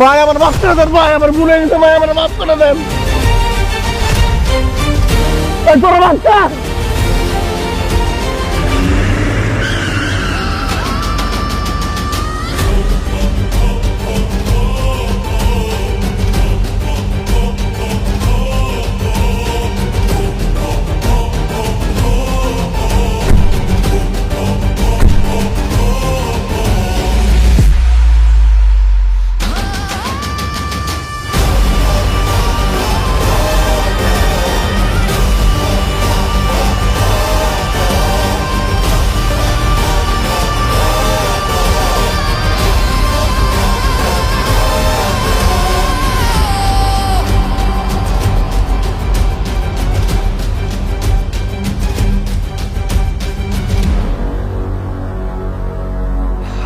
ভাই আমার মাফ করে দেন, ভাই আমার ভুলে গেছে, ভাই আমার মাফ করে দেন। তোর বাচ্চা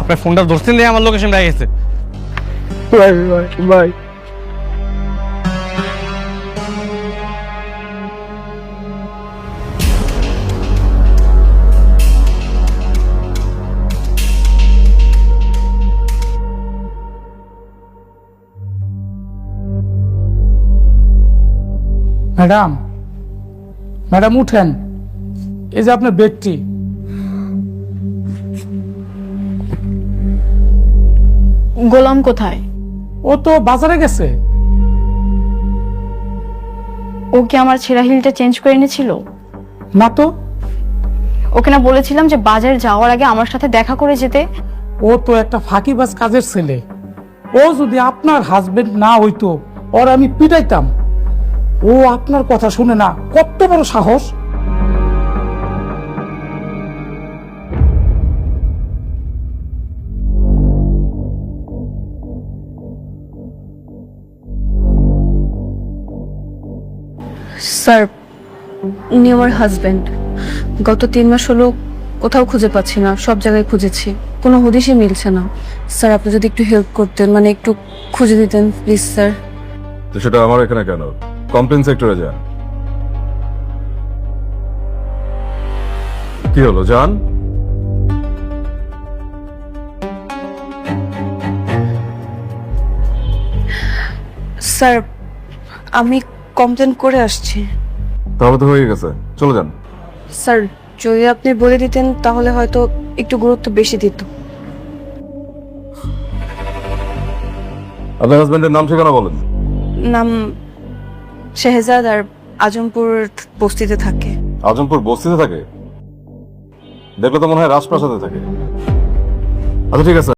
আপনার ফোনটা ধরছেন দিয়ে আমার লোকেশন পেয়ে গেছে। ভাই ভাই ভাই ম্যাডাম, ম্যাডাম উঠেন, এই যে আপনার ব্যক্তি। গোলাম কোথায়? ও তো বাজারে গেছে। ও কি আমার ছেঁড়া হিলটা চেঞ্জ করে এনেছিল? না তো, ওকে না বলেছিলাম যে বাজারে যাওয়ার আগে আমার সাথে দেখা করে যেতে? ও তো একটা ফাঁকিবাজ কাজের ছেলে। ও যদি আপনার হাজবেন্ড না হইতো, ওর আমি পিটাইতাম। ও আপনার কথা শুনে না, কত বড় সাহস! স্যার, উনি আমার হাজবেন্ড। গত 3 মাস হলো কোথাও খুঁজে পাচ্ছি না, সব জায়গায় খুঁজেছি, কোনো হদিশই মিলছে না। স্যার, আপনি যদি একটু হেল্প করতেন, মানে একটু খুঁজে দিতেন প্লিজ স্যার। তো সেটা আমার এখানে কেন? কমপ্লেন সেক্টরে যান। কি হলো জান? স্যার, আমি কমপ্লেন করে আসছি। তাহলে তো হয়ে গেছে, চলে যান। স্যার, যদি আপনি বলে দিতেন তাহলে হয়তো একটু গুরুত্ব বেশি দিত। আপনার হাজবেন্ডের নাম ঠিকানা বলেন। নাম শেহজাদ, আর আজমপুর বস্তিতে থাকে। আজমপুর বস্তিতে থাকে? দেখলে তো মনে হয় রাজপ্রাসাদে থাকে। আচ্ছা ঠিক আছে।